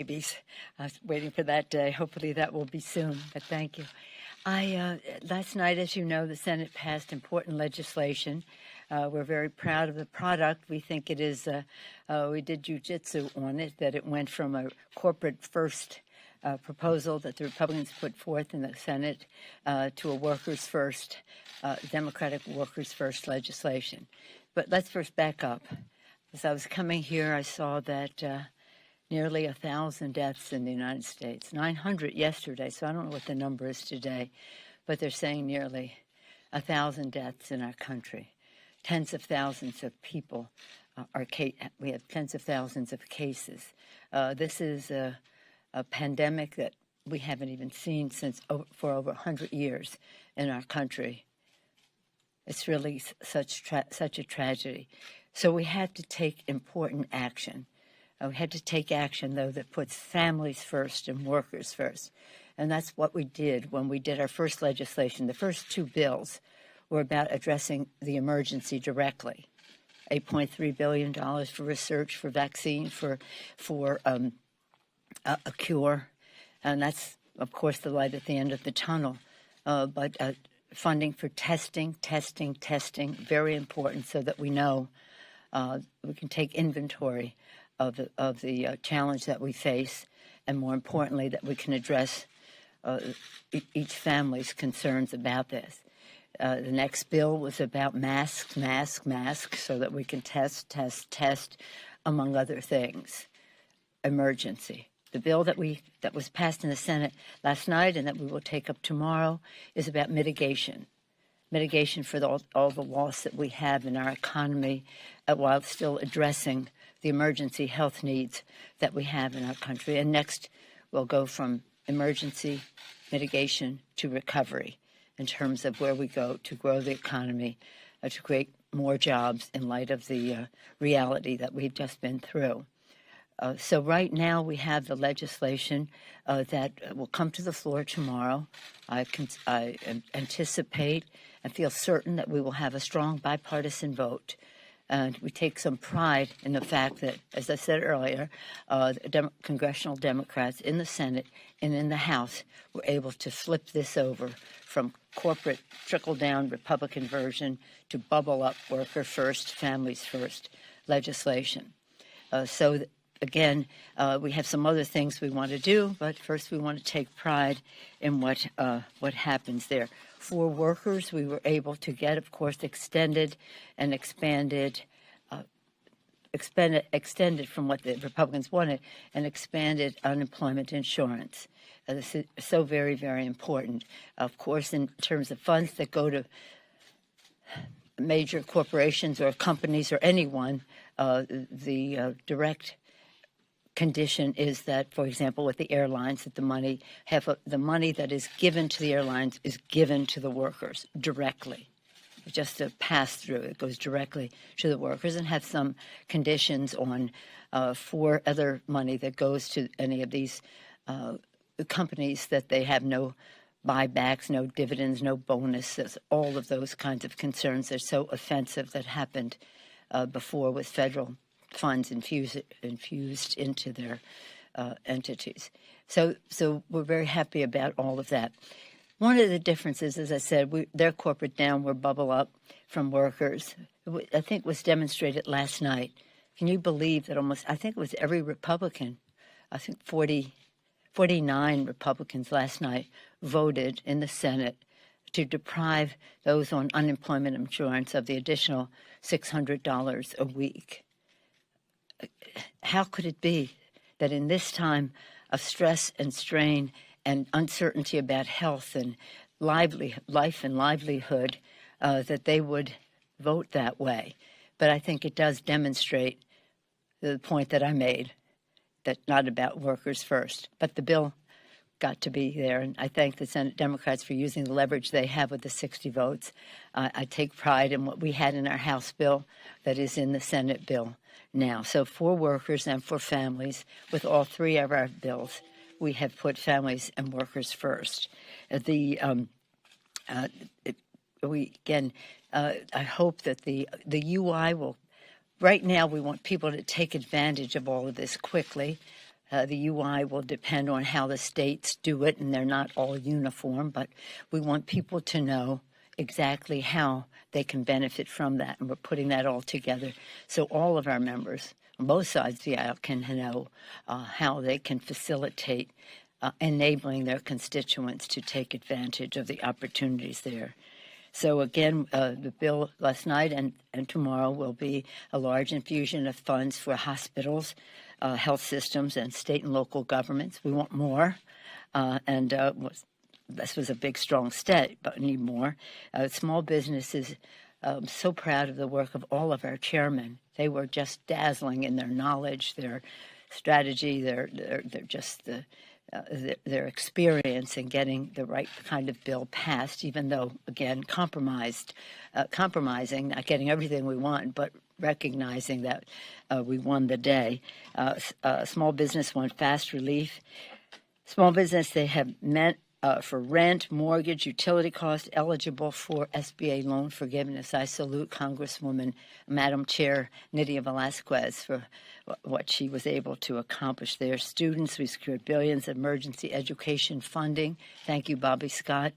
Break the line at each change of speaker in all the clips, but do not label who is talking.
babies. I was waiting for that day. Hopefully that will be soon, but thank you. Last night, as you know, the Senate passed important legislation. We're very proud of the product. We think it is, we did jujitsu on it, that it went from a corporate first proposal that the Republicans put forth in the Senate to a workers first, Democratic workers first legislation. But let's first back up. As I was coming here, I saw that nearly 1,000 deaths in the United States, 900 yesterday, so I don't know what the number is today, but they're saying nearly 1,000 deaths in our country. Tens of thousands of people we have tens of thousands of cases. This is a pandemic that we haven't even seen for over 100 years in our country. It's really such a tragedy. So we had to take important action. We had to take action, though, that puts families first and workers first. And that's what we did when we did our first legislation. The first two bills were about addressing the emergency directly. $8.3 billion for research, for vaccine, for a cure. And that's, of course, the light at the end of the tunnel. But funding for testing, very important so that we know we can take inventory of the challenge that we face, and more importantly, that we can address each family's concerns about this. The next bill was about masks, so that we can test, among other things. Emergency. The bill that was passed in the Senate last night and that we will take up tomorrow is about mitigation for all the loss that we have in our economy, while still addressing the emergency health needs that we have in our country. And next, we'll go from emergency mitigation to recovery in terms of where we go to grow the economy, to create more jobs in light of the reality that we've just been through. So right now we have the legislation that will come to the floor tomorrow. I anticipate and feel certain that we will have a strong bipartisan vote. And we take some pride in the fact that, as I said earlier, congressional Democrats in the Senate and in the House were able to flip this over from corporate trickle-down Republican version to bubble-up worker first, families first legislation. Again, we have some other things we want to do, but first we want to take pride in what happens there. For workers, we were able to get, of course, extended from what the Republicans wanted, and expanded unemployment insurance. This is so very, very important. Of course, in terms of funds that go to major corporations or companies or anyone, the direct condition is that, for example, with the airlines, that the money that is given to the airlines is given to the workers directly. It's just a pass through. It goes directly to the workers, and have some conditions on for other money that goes to any of these companies, that they have no buybacks, no dividends, no bonuses, all of those kinds of concerns are so offensive that happened before with federal funds infused into their entities. So we're very happy about all of that. One of the differences, as I said, their corporate down, we're bubble up from workers. I think was demonstrated last night. Can you believe that I think it was every Republican, I think 49 Republicans last night voted in the Senate to deprive those on unemployment insurance of the additional $600 a week. How could it be that in this time of stress and strain and uncertainty about health and life and livelihood, that they would vote that way? But I think it does demonstrate the point that I made, that not about workers first, but the bill got to be there. And I thank the Senate Democrats for using the leverage they have with the 60 votes. I take pride in what we had in our House bill that is in the Senate bill now. So for workers and for families, with all three of our bills, we have put families and workers first. I hope that the UI will. Right now, we want people to take advantage of all of this quickly. The UI will depend on how the states do it, and they're not all uniform, but we want people to know exactly how they can benefit from that, and we're putting that all together so all of our members on both sides of the aisle can know how they can facilitate enabling their constituents to take advantage of the opportunities there. So again, the bill last night and tomorrow will be a large infusion of funds for hospitals, health systems, and state and local governments. We want more, this was a big, strong state, but we need more. Small businesses, so proud of the work of all of our chairmen. They were just dazzling in their knowledge, their strategy, their experience in getting the right kind of bill passed, even though, again, compromising, not getting everything we want, but recognizing that we won the day. Small business want fast relief. Small business, they have meant for rent, mortgage, utility costs, eligible for SBA loan forgiveness. I salute Congresswoman, Madam Chair Nydia Velázquez for what she was able to accomplish there. Students, we secured billions of emergency education funding. Thank you, Bobby Scott,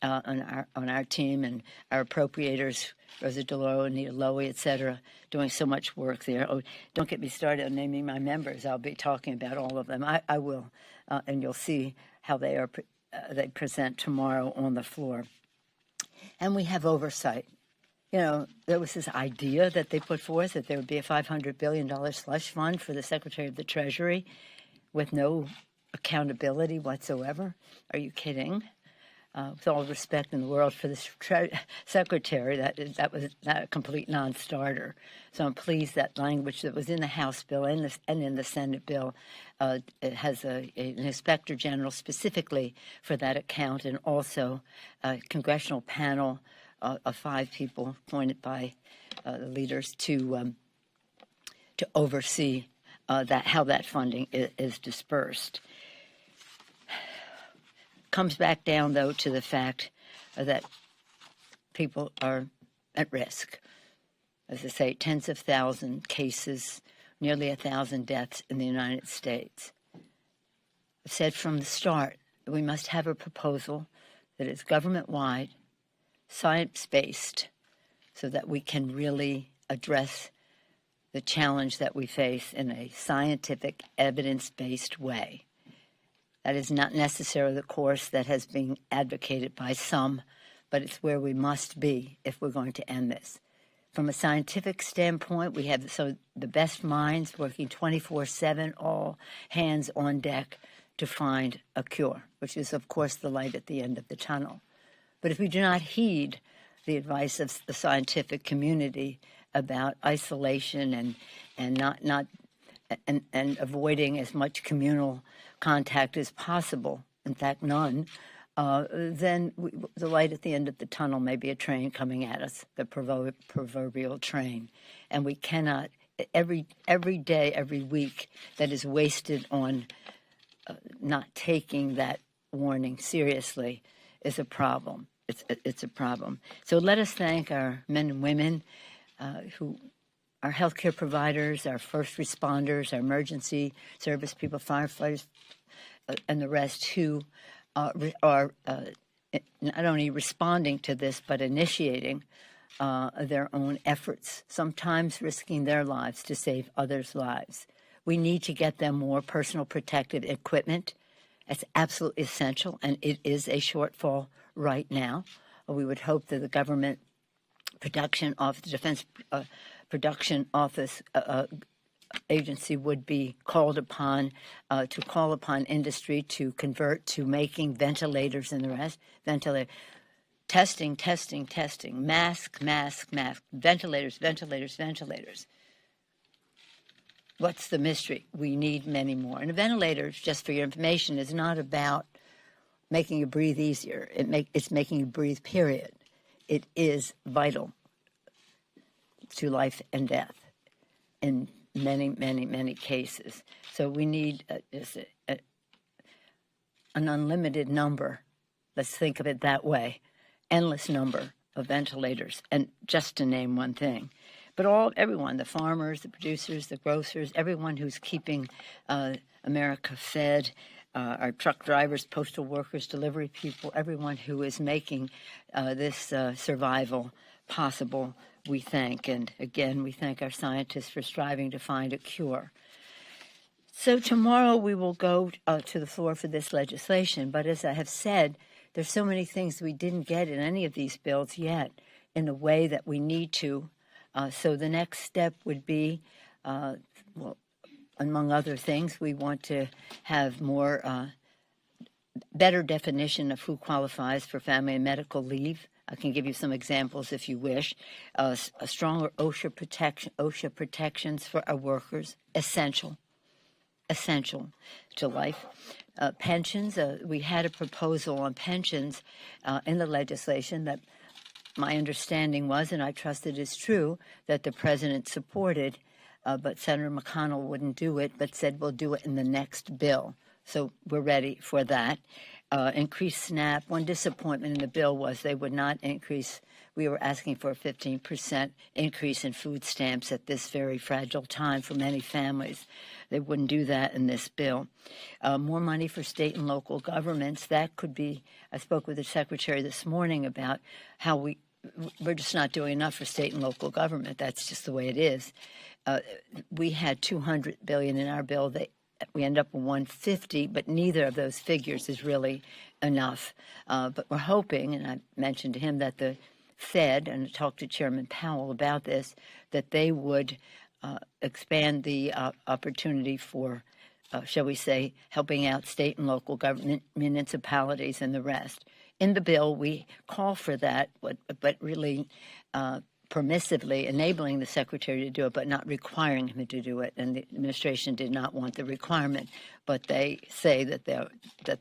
on our team, and our appropriators, Rosa DeLauro, Anita Lowy, et cetera, doing so much work there. Oh, don't get me started on naming my members. I'll be talking about all of them. I will, and you'll see how they are. They present tomorrow on the floor. And we have oversight. You know, there was this idea that they put forth that there would be a $500 billion slush fund for the Secretary of the Treasury with no accountability whatsoever. Are you kidding? With all respect in the world for this secretary, that was not a complete non-starter. So I'm pleased that language that was in the House bill and in the Senate bill it has an inspector general specifically for that account, and also a congressional panel of 5 people appointed by the leaders to oversee how that funding is dispersed. Comes back down, though, to the fact that people are at risk. As I say, tens of thousands cases, nearly 1,000 deaths in the United States. I've said from the start that we must have a proposal that is government-wide, science-based, so that we can really address the challenge that we face in a scientific, evidence-based way. That is not necessarily the course that has been advocated by some, but it's where we must be if we're going to end this. From a scientific standpoint, we have the best minds working 24/7, all hands on deck to find a cure, which is, of course, the light at the end of the tunnel. But if we do not heed the advice of the scientific community about isolation and avoiding as much communal contact as possible, in fact, none, then the light at the end of the tunnel may be a train coming at us, the proverbial train. And we cannot, every day, every week that is wasted on not taking that warning seriously is a problem. It's a problem. So let us thank our men and women who our healthcare providers, our first responders, our emergency service people, firefighters, and the rest who are not only responding to this, but initiating their own efforts, sometimes risking their lives to save others' lives. We need to get them more personal protective equipment. It's absolutely essential, and it is a shortfall right now. We would hope that the government production of the Defense Production Office agency would be called upon to call upon industry to convert to making ventilators and the rest. Testing, mask, ventilators. What's the mystery? We need many more. And a ventilator, just for your information, is not about making you breathe easier. It's making you breathe, period. It is vital to life and death in many cases. So we need an unlimited number, let's think of it that way, endless number of ventilators, and just to name one thing. but everyone, the farmers, the producers, the grocers, everyone who's keeping America fed, our truck drivers, postal workers, delivery people, everyone who is making this survival possible, we thank. And again, we thank our scientists for striving to find a cure. So tomorrow we will go to the floor for this legislation, but as I have said, there's so many things we didn't get in any of these bills yet in the way that we need to. So the next step would be, well, among other things, we want to have better definition of who qualifies for family and medical leave. I can give you some examples if you wish. A stronger OSHA protections for our workers, essential to life. Pensions, we had a proposal on pensions in the legislation that my understanding was, and I trust it is true, that the president supported, but Senator McConnell wouldn't do it, but said we'll do it in the next bill. So we're ready for that. Increased SNAP. One disappointment in the bill was they would not increase. We were asking for a 15% increase in food stamps at this very fragile time for many families. They wouldn't do that in this bill. More money for state and local governments. That could be, I spoke with the secretary this morning about how we're just not doing enough for state and local government. That's just the way it is. We had $200 billion in our bill. We end up with 150, but neither of those figures is really enough. But we're hoping, and I mentioned to him that the Fed, and I talked to Chairman Powell about this, that they would expand the opportunity for, shall we say, helping out state and local government, municipalities, and the rest. In the bill, we call for that, but really permissively enabling the secretary to do it, but not requiring him to do it. And the administration did not want the requirement, but they say that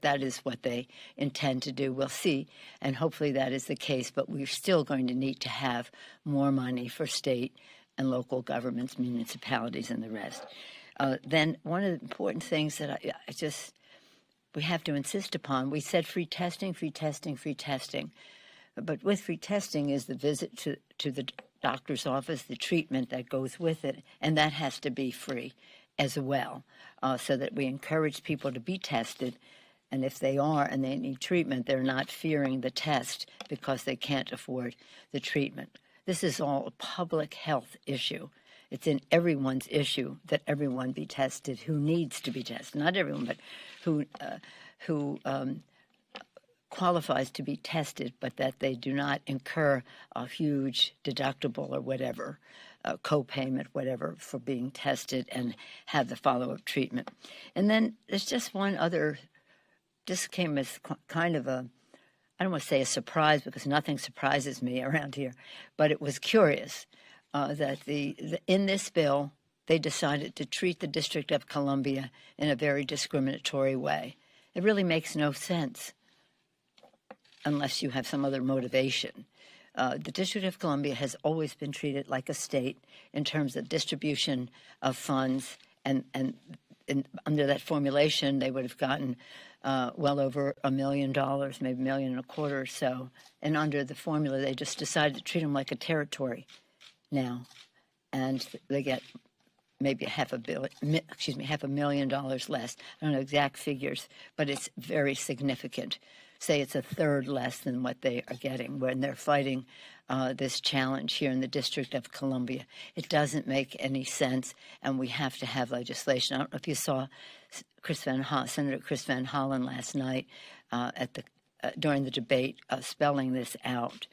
that is what they intend to do. We'll see, and hopefully that is the case, but we're still going to need to have more money for state and local governments, municipalities, and the rest. Then one of the important things that we have to insist upon, we said free testing. But with free testing is the visit to the doctor's office, the treatment that goes with it, and that has to be free as well, so that we encourage people to be tested. And if they are and they need treatment, they're not fearing the test because they can't afford the treatment. This is all a public health issue. It's in everyone's issue that everyone be tested who needs to be tested. Not everyone, but who qualifies to be tested, but that they do not incur a huge deductible or whatever, co-payment, whatever, for being tested and have the follow-up treatment. And then there's just one other, this came as kind of I don't want to say a surprise because nothing surprises me around here, but it was curious that in this bill, they decided to treat the District of Columbia in a very discriminatory way. It really makes no sense unless you have some other motivation. The District of Columbia has always been treated like a state in terms of distribution of funds, and under that formulation, they would have gotten well over $1 million, maybe $1.25 million or so. And under the formula, they just decided to treat them like a territory now, and they get maybe $500,000 less. I don't know exact figures, but it's very significant. Say it's a third less than what they are getting when they're fighting this challenge here in the District of Columbia. It doesn't make any sense, and we have to have legislation. I don't know if you saw Senator Chris Van Hollen last night during the debate spelling this out.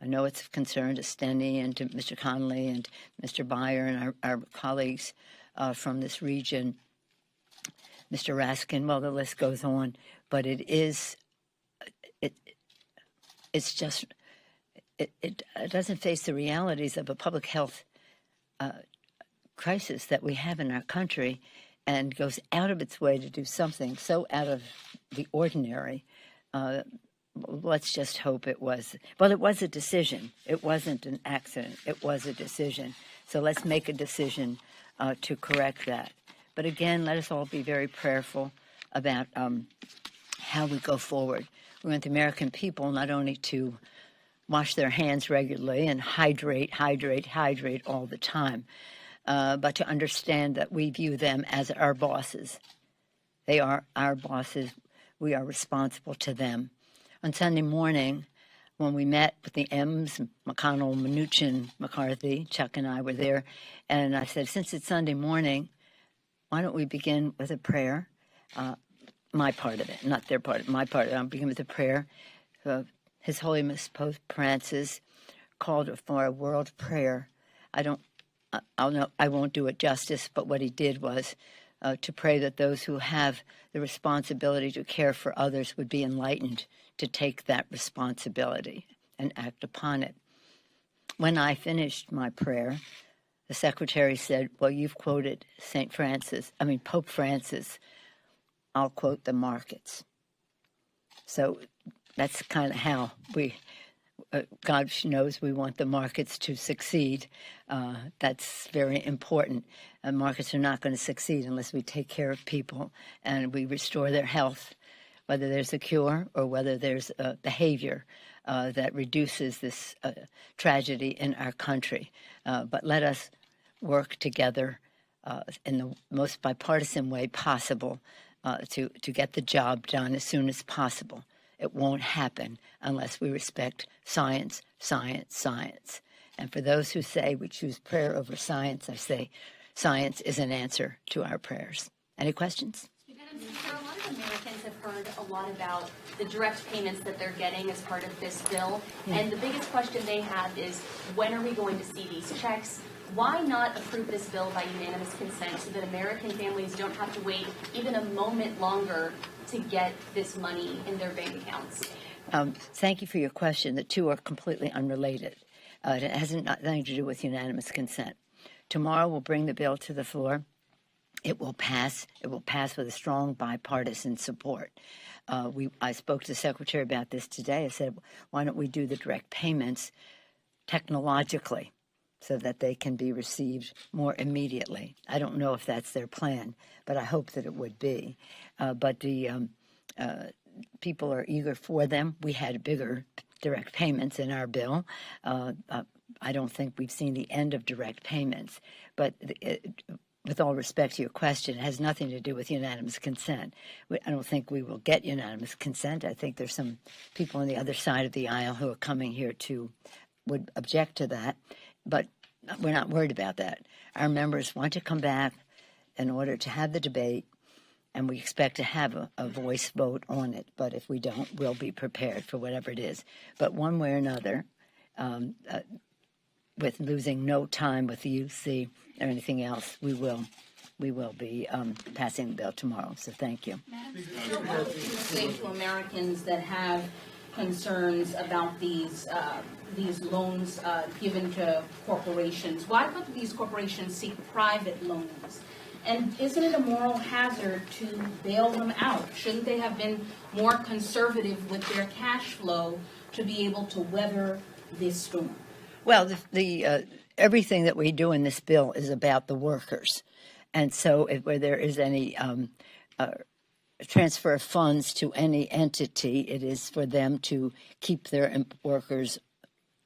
I know it's of concern to Steny and to Mr. Connolly and Mr. Beyer and our colleagues from this region, Mr. Raskin, well, the list goes on, but it doesn't face the realities of a public health crisis that we have in our country, and goes out of its way to do something so out of the ordinary. Let's just hope it was. Well, it was a decision. It wasn't an accident. It was a decision. So let's make a decision to correct that. But again, let us all be very prayerful about how we go forward. We want the American people not only to wash their hands regularly and hydrate all the time, but to understand that we view them as our bosses. They are our bosses. We are responsible to them. On Sunday morning, when we met with the M's, McConnell, Mnuchin, McCarthy, Chuck and I were there, and I said, since it's Sunday morning, why don't we begin with a prayer? My part of it, not their part, my part of it. I'll begin with a prayer. His Holiness Pope Francis called for a world prayer. I won't do it justice, but what he did was to pray that those who have the responsibility to care for others would be enlightened to take that responsibility and act upon it. When I finished my prayer, the secretary said, well, you've quoted Pope Francis. I'll quote the markets. So that's kind of how God knows we want the markets to succeed. That's very important. Markets are not going to succeed unless we take care of people and we restore their health, whether there's a cure or whether there's a behavior that reduces this tragedy in our country. But let us work together in the most bipartisan way possible to get the job done as soon as possible. It won't happen unless we respect science, science, science. And for those who say we choose prayer over science, I say science is an answer to our prayers. Any questions?
A lot of Americans have heard a lot about the direct payments that they're getting as part of this bill. And the biggest question they have is, when are we going to see these checks? Why not approve this bill by unanimous consent so that American families don't have to wait even a moment longer to get this money in their bank accounts?
Thank you for your question. The two are completely unrelated. It has nothing to do with unanimous consent. Tomorrow we'll bring the bill to the floor. It will pass. It will pass with a strong bipartisan support. I spoke to the secretary about this today. I said, why don't we do the direct payments technologically so that they can be received more immediately? I don't know if that's their plan, but I hope that it would be. But the people are eager for them. We had bigger direct payments in our bill. I don't think we've seen the end of direct payments. But with all respect to your question, it has nothing to do with unanimous consent. I don't think we will get unanimous consent. I think there's some people on the other side of the aisle who are coming here would object to that. But we're not worried about that. Our members want to come back in order to have the debate, and we expect to have a voice vote on it. But if we don't, we'll be prepared for whatever it is. But one way or another, with losing no time with the UC or anything else, we will be passing the bill tomorrow. So thank you.
Madam, what would you say to Americans that have concerns about these loans given to corporations? Why would these corporations seek private loans? And isn't it a moral hazard to bail them out? Shouldn't they have been more conservative with their cash flow to be able to weather this storm?
Well, everything that we do in this bill is about the workers. And so where there is any transfer of funds to any entity, it is for them to keep their workers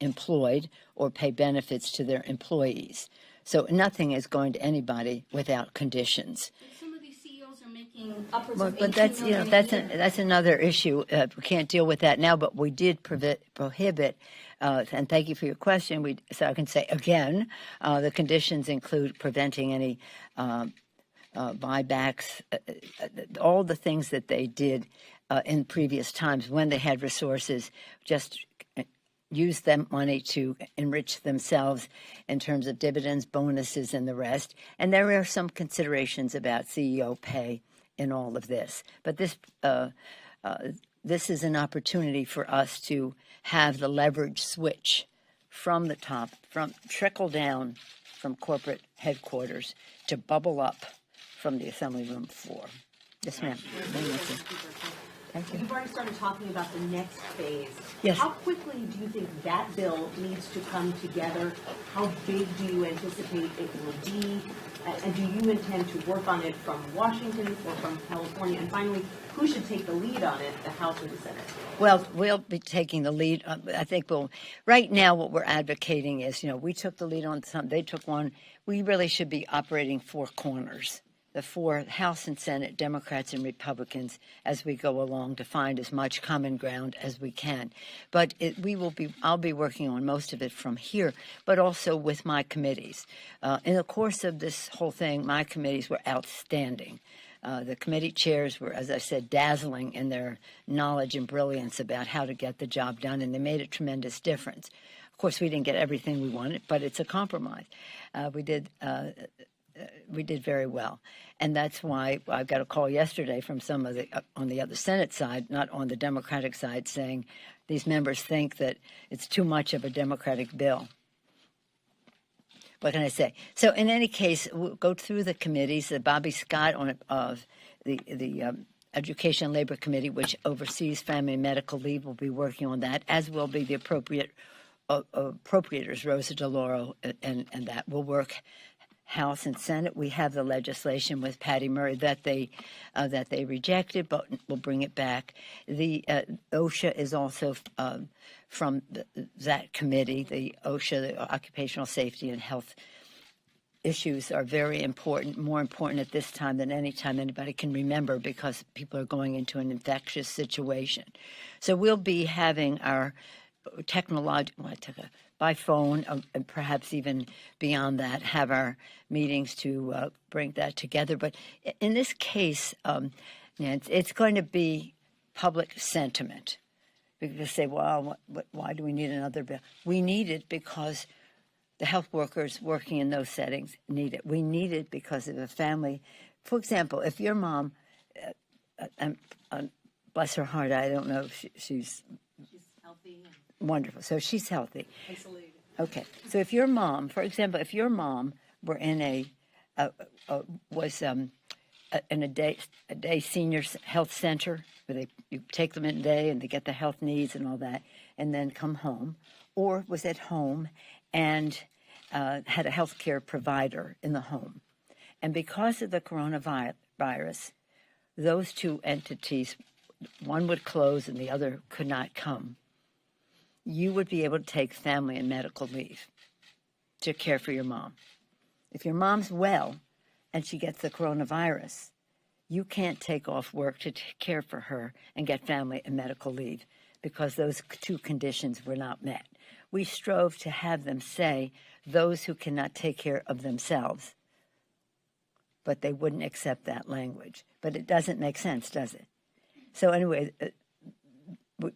employed or pay benefits to their employees. So nothing is going to anybody without conditions.
Some of these CEOs are making upwards of
But
$18 million
that's another issue. We can't deal with that now, but we did prohibit, and thank you for your question. So I can say again, the conditions include preventing any buybacks, all the things that they did in previous times when they had resources, just use that money to enrich themselves in terms of dividends, bonuses, and the rest. And there are some considerations about CEO pay in all of this. But this is an opportunity for us to have the leverage switch from the top, from trickle down from corporate headquarters to bubble up from the assembly room floor. Yes, ma'am. Thank you.
You've already started talking about the next phase.
Yes.
How quickly do you think that bill needs to come together? How big do you anticipate it will be? And do you intend to work on it from Washington or from California? And finally, who should take the lead on it, the House or the Senate?
Well, we'll be taking the lead. I think right now what we're advocating is, we took the lead on some, they took one. We really should be operating four corners, the four House and Senate, Democrats and Republicans, as we go along to find as much common ground as we can. But I'll be working on most of it from here, but also with my committees. In the course of this whole thing, my committees were outstanding. The committee chairs were, as I said, dazzling in their knowledge and brilliance about how to get the job done, and they made a tremendous difference. Of course, we didn't get everything we wanted, but it's a compromise. We did very well, and that's why I got a call yesterday from some of the on the other Senate side, not on the Democratic side, saying these members think that it's too much of a Democratic bill. What can I say? So in any case, we'll go through the committees. Bobby Scott of the Education and Labor Committee, which oversees family and medical leave, will be working on that, as will be the appropriators, Rosa DeLauro, and that will work House and Senate. We have the legislation with Patty Murray that they rejected, but we'll bring it back. The OSHA is also from that committee. The OSHA, the Occupational Safety and Health issues, are very important, more important at this time than any time anybody can remember, because people are going into an infectious situation. So we'll be having our by phone, and perhaps even beyond that, have our meetings to bring that together. But in this case, it's going to be public sentiment. People say, well, why do we need another bill? We need it because the health workers working in those settings need it. We need it because of a family. For example, if your mom, bless her heart, I don't know if she's
healthy.
Wonderful. So she's healthy.
Isolated.
Okay. So if your mom, for example, if your mom were in in a day senior health center where you take them in a day and they get the health needs and all that, and then come home, or was at home and had a health care provider in the home, and because of the coronavirus, those two entities, one would close and the other could not come, you would be able to take family and medical leave to care for your mom. If your mom's well and she gets the coronavirus, you can't take off work to care for her and get family and medical leave because those two conditions were not met. We strove to have them say those who cannot take care of themselves, but they wouldn't accept that language. But it doesn't make sense, does it? So anyway,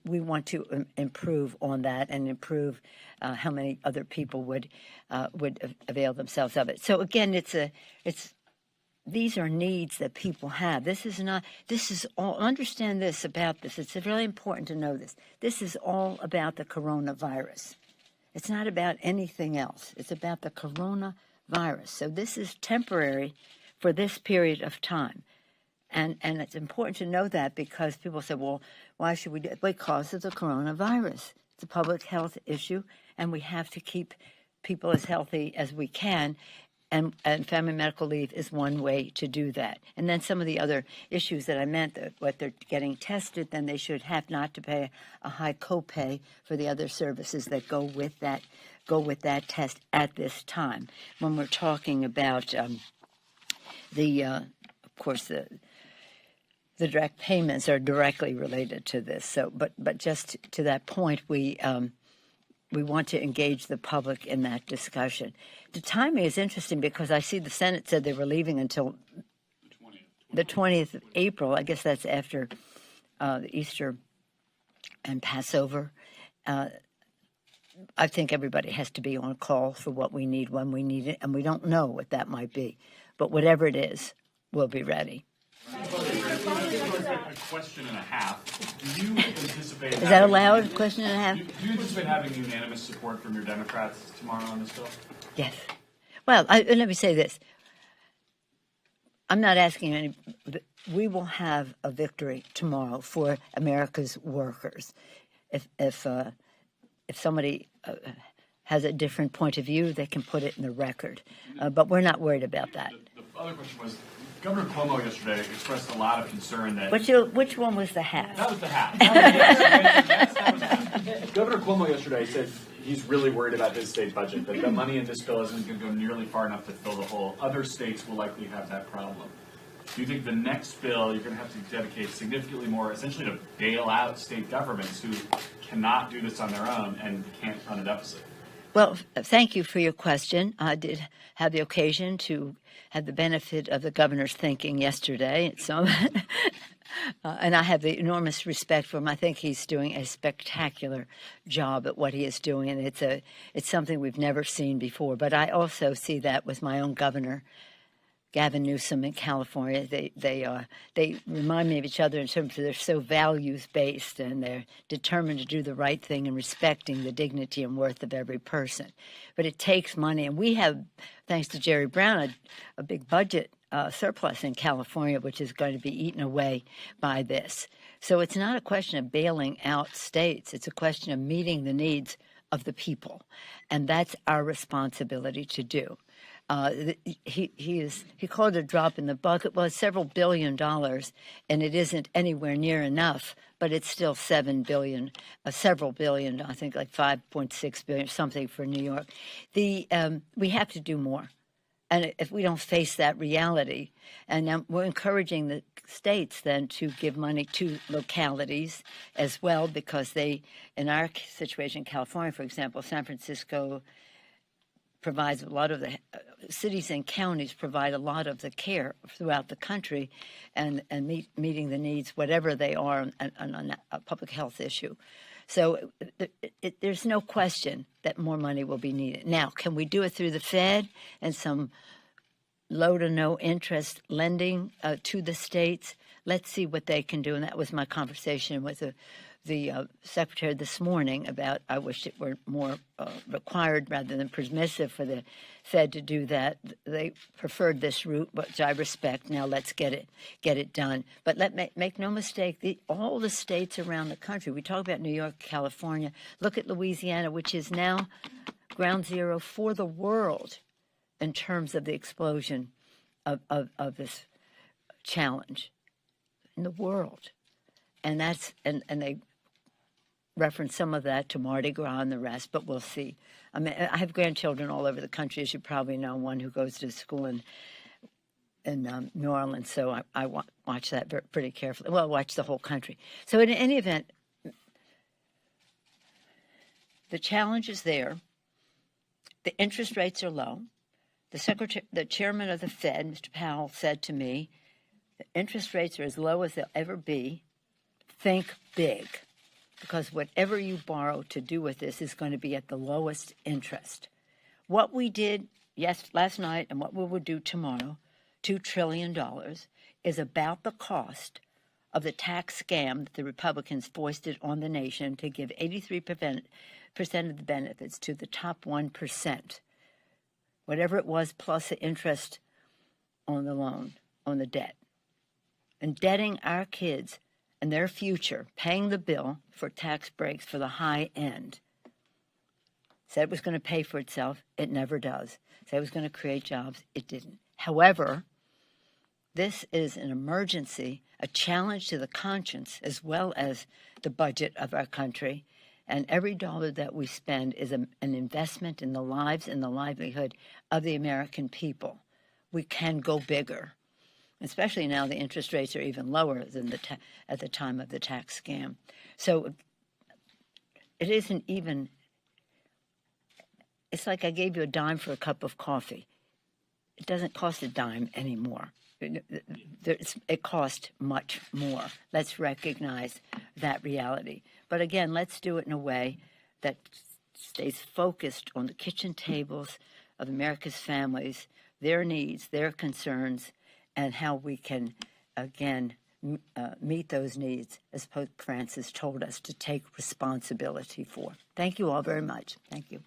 we want to improve on that and improve how many other people would avail themselves of it. So again, these are needs that people have. This is all, understand this about this. It's really important to know this. This is all about the coronavirus. It's not about anything else. It's about the coronavirus. So this is temporary for this period of time. And it's important to know that, because people say, well, why should we do it? Because of the coronavirus. It's a public health issue, and we have to keep people as healthy as we can, and family medical leave is one way to do that. And then some of the other issues that I meant, that what they're getting tested, then they should have not to pay a high copay for the other services that go with that test at this time. When we're talking about of course, the direct payments are directly related to this. So, but just to that point, we want to engage the public in that discussion. The timing is interesting because I see the Senate said they were leaving until the 20th of April. I guess that's after Easter and Passover. I think everybody has to be on call for what we need when we need it, and we don't know what that might be. But whatever it is, we'll be ready.
A question and a half. Do you anticipate?
Is that allowed? A question and a half?
Do you anticipate having unanimous support from your Democrats tomorrow on this bill?
Yes. Well, let me say this. I'm not asking any. We will have a victory tomorrow for America's workers. If somebody has a different point of view, they can put it in the record. But we're not worried about that.
The other question was, Governor Cuomo yesterday expressed a lot of concern that...
Which one was the hat?
That was the hat. Yes, that was the hat. Governor Cuomo yesterday said he's really worried about his state budget, that the money in this bill isn't going to go nearly far enough to fill the hole. Other states will likely have that problem. Do you think the next bill you're going to have to dedicate significantly more, essentially to bail out state governments who cannot do this on their own and can't fund a deficit?
Well, thank you for your question. I did have the occasion to have the benefit of the governor's thinking yesterday. So, and I have the enormous respect for him. I think he's doing a spectacular job at what he is doing, and it's something we've never seen before. But I also see that with my own governor, Gavin Newsom in California. They remind me of each other in terms of they're so values-based and they're determined to do the right thing and respecting the dignity and worth of every person. But it takes money, and we have, thanks to Jerry Brown, a big budget surplus in California, which is going to be eaten away by this. So it's not a question of bailing out states. It's a question of meeting the needs of the people, and that's our responsibility to do. He called it a drop in the bucket. Well, it's several $1 billion, and it isn't anywhere near enough, but it's still $7 billion, several billion, I think like 5.6 billion, something for New York. We have to do more. And if we don't face that reality, and we're encouraging the states then to give money to localities as well, because they, in our situation in California, for example, San Francisco provides a lot of the cities and counties provide a lot of the care throughout the country and meeting the needs, whatever they are, on a public health issue. So there's no question that more money will be needed. Now, can we do it through the Fed and some low to no interest lending to the states? Let's see what they can do. And that was my conversation with the secretary this morning about I wish it were more required rather than permissive for the Fed to do that. They preferred this route, which I respect. Now let's get it done. But make no mistake, all the states around the country, we talk about New York, California, look at Louisiana, which is now ground zero for the world in terms of the explosion of this challenge in the world. And they reference some of that to Mardi Gras and the rest, but we'll see. I mean, I have grandchildren all over the country, as you probably know, one who goes to school in New Orleans, so I watch that pretty carefully. Well, I watch the whole country. So in any event, the challenge is there. The interest rates are low. The chairman of the Fed, Mr. Powell, said to me, the interest rates are as low as they'll ever be. Think big, because whatever you borrow to do with this is going to be at the lowest interest. What we did last night and what we will do tomorrow, $2 trillion, is about the cost of the tax scam that the Republicans foisted on the nation to give 83% of the benefits to the top 1%, whatever it was, plus the interest on the loan, on the debt. Indebting our kids and their future, paying the bill for tax breaks for the high end. Said it was going to pay for itself. It never does. Said it was going to create jobs. It didn't. However, this is an emergency, a challenge to the conscience as well as the budget of our country. And every dollar that we spend is an investment in the lives and the livelihood of the American people. We can go bigger, especially now the interest rates are even lower than at the time of the tax scam. So it isn't even, it's like I gave you a dime for a cup of coffee. It doesn't cost a dime anymore. It costs much more. Let's recognize that reality. But again, let's do it in a way that stays focused on the kitchen tables of America's families, their needs, their concerns, and how we can, again, meet those needs, as Pope Francis told us to take responsibility for. Thank you all very much. Thank you.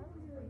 Play